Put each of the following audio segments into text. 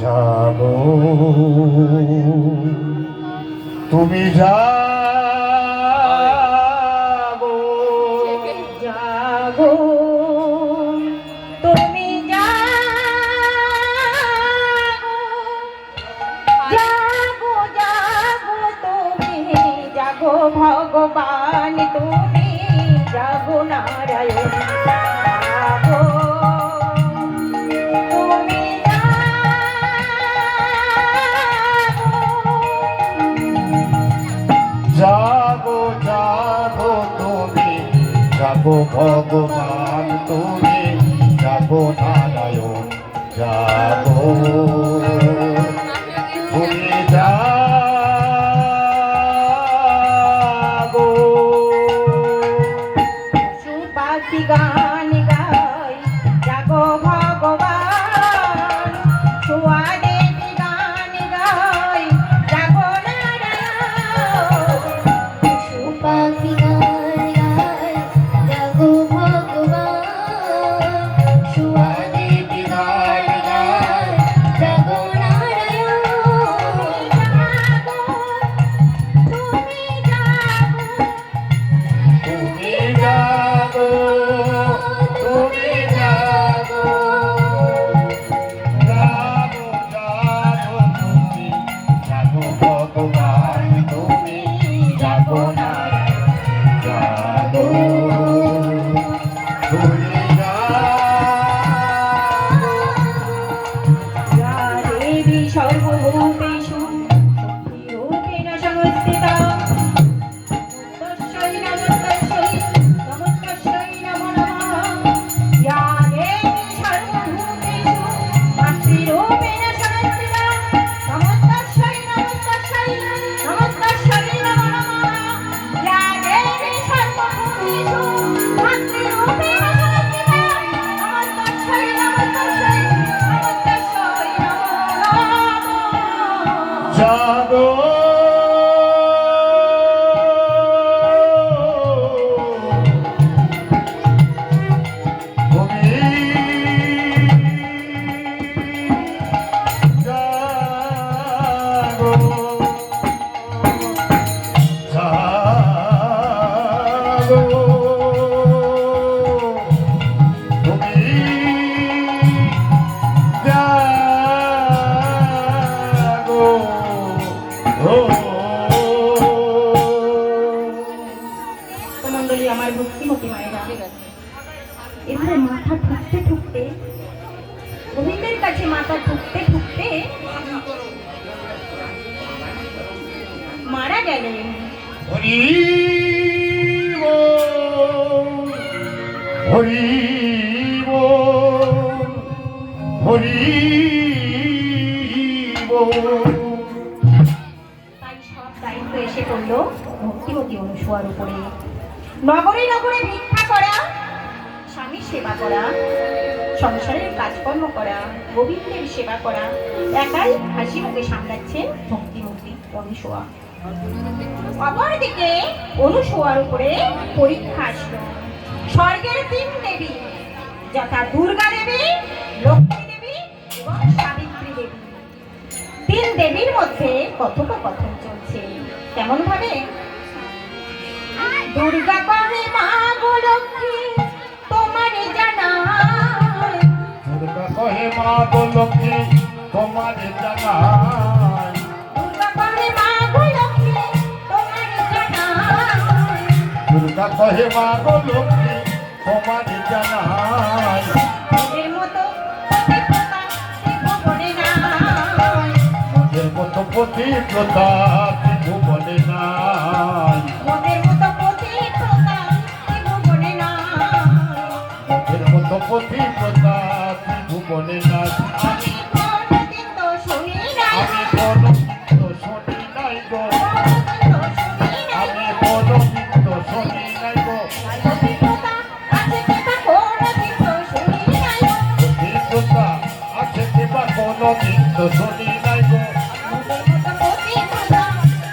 জাগো তুমি জাগো জাগো তুমি জাগো জাগো তুমি জাগো ভগবান তুমি জাগো নারায়ণ জাগো তুমি জাগো জাগো তুমি জাগো ভগবান তুমি জাগো নারায়ণ জাগো তুমি জাগো সুপাখি গান গাই জাগো ভগবান সুয়াদেবী গান গাই জাগো নারায়ণ সুপাখি গান গাই জাগো ভগবান সুয়াদেবী গান গাই জাগো নারায়ণ তুমি জাগো তুমি জাগো জাগো জাগো তুমি জাগো ভগবান তুমি জাগো নারায়ণ জাগো তুমি জাগো দেবী সর্বভূতেষু শক্তিরূপেণ সংস্থিতা তস্मै নমস্তস্मै নমো নমঃ या देवी सर्वभूतेषु मातृरूपेण संस्थिता नमस्तस्मै नमस्तस्मै नमो नमः या देवी सर्वभूतेषु मातृरूपेण संस्थिता नमस्तस्मै नमो नमः জাগো তুমি জাগো জাগো তুমি জাগো মন্ডলী আমার ভক্তিমতী মায়েরা এভাবে মাথা ঠুকতে ঠুকতে গোবিন্দের কাছে মাথা ঠুকতে ঠুকতে মারা গেলেন। হরি বল হরি বল হরি বল তাই সব দায়িত্ব এসে পড়লো ভক্তিমতী অনুসূয়ার উপরে। নগরে নগরে ভিক্ষা করা, স্বামীর সেবা করা, সংসারের কাজকর্ম করা, গোবিন্দের সেবা করা একাই হাসি মুখে সামলাচ্ছেন ভক্তিমতী অনুসূয়া। অপরদিকে অনুসূয়ার উপরে পরীক্ষা আসলো। স্বর্গের তিন দেবী যথা দুর্গা দেবী, লক্ষ্মী দেবী এবং সাবিত্রী দেবী, তিন দেবীর মধ্যে কথোপকথন চলছে। কেমন ভাবে? দুর্গা কহে মা গো লক্ষ্মী তোমার জানাই, দুর্গা কহে মা গো লক্ষ্মী তোমার জানাই, দুর্গা কহে মা গো লক্ষ্মী তোমার জানাই, দুর্গা কহে মা গো লক্ষ্মী তোমার জানাই, এর মতো পতিব্রতা ত্রিভুবনে নাই, এর মতো পতিব্রতা ত্রিভুবনে নাই, মোদের মতো পতিব্রতা ত্রিভুবনে নাই, এর মতো পতিব্রতা ত্রিভুবনে নাই। আমি কোনদিন তো শুনি নাই, আমি কোনদিন তো শুনি নাই গো, আমি কোনদিন তো শুনি নাই গো, পতিব্রতা আছে কিবা কোনদিন তো শুনি নাই, পতিব্রতা আছে কিবা কোনদিন তো শুনি নাই গো, মোদের মতো পতিব্রতা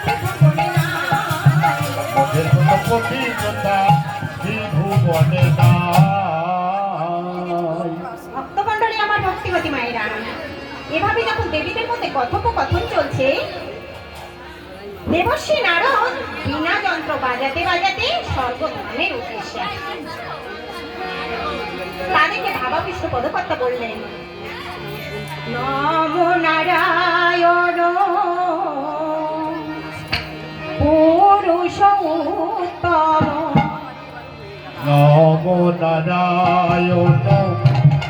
ত্রিভুবনে নাই, ওদের মতো পতিব্রতা ত্রিভুবনে নাই। ভক্তমণ্ডলী আমার ভক্তিমতী মায়েরা, এভাবে যখন দেবীদের মধ্যে কথোপকথন চলছে, দেবশ্রী নারদ বীণা যন্ত্র বাজাতে বাজাতে স্বর্গধামের উদ্দেশ্যে আসলেন। তাদেরকে ভাবাবিষ্ট পদকর্তা বললেন, নমো নারায়ণ পুরুষ উত্তম। নমো নারায়ণ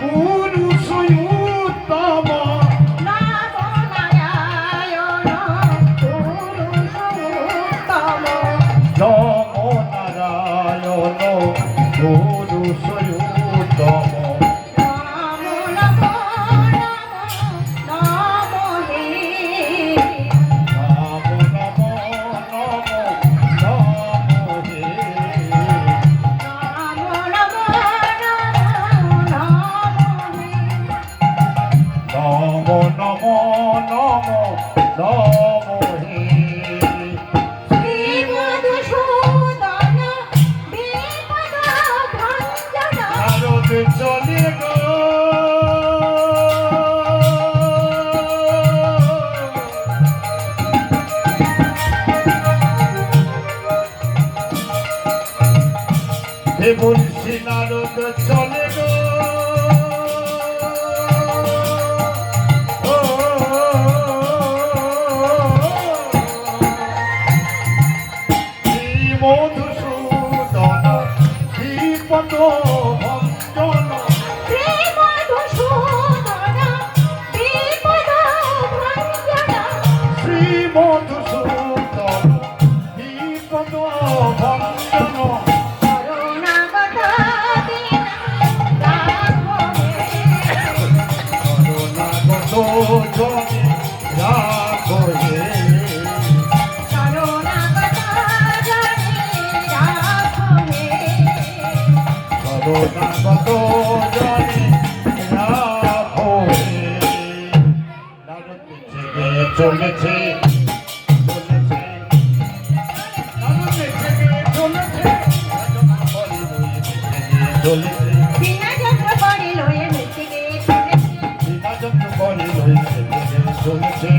পুরুষ উত্তম। নমো নারায়ণ পুরুষ উত্তম। নমো নারায়ণ পুরুষ উত্তম। নমো নমো নমো নমো হে। নমো নমো নমো নমো হে। নমো নমো নমো নমো হে। নমো নমো নমো নমো হে। শ্রী মধুসূদন বিপদ ভঞ্জন। নারদ চলে গো হে বলছি নারদ চলে গো ও, শ্রী মধুসূদন বিপদ ভঞ্জন। শ্রী মধুসূদন বিপদ ভঞ্জন। শ্রী মধুসূদন বিপদ ভঞ্জন। শরণাগত দীন রাখো হে। শরণাগত জনে রাখো হে। শরণাগত জনে রাখো হে। শরণাগত জনে রাখো হে। নারদ থেকে চলেছে চলেছে নারদ থেকে চলেছে চলেছে বিনা যন্ত্র করে লয়ে মিশে গিয়ে চলেছে। বিনা যন্ত্র করে চলেছে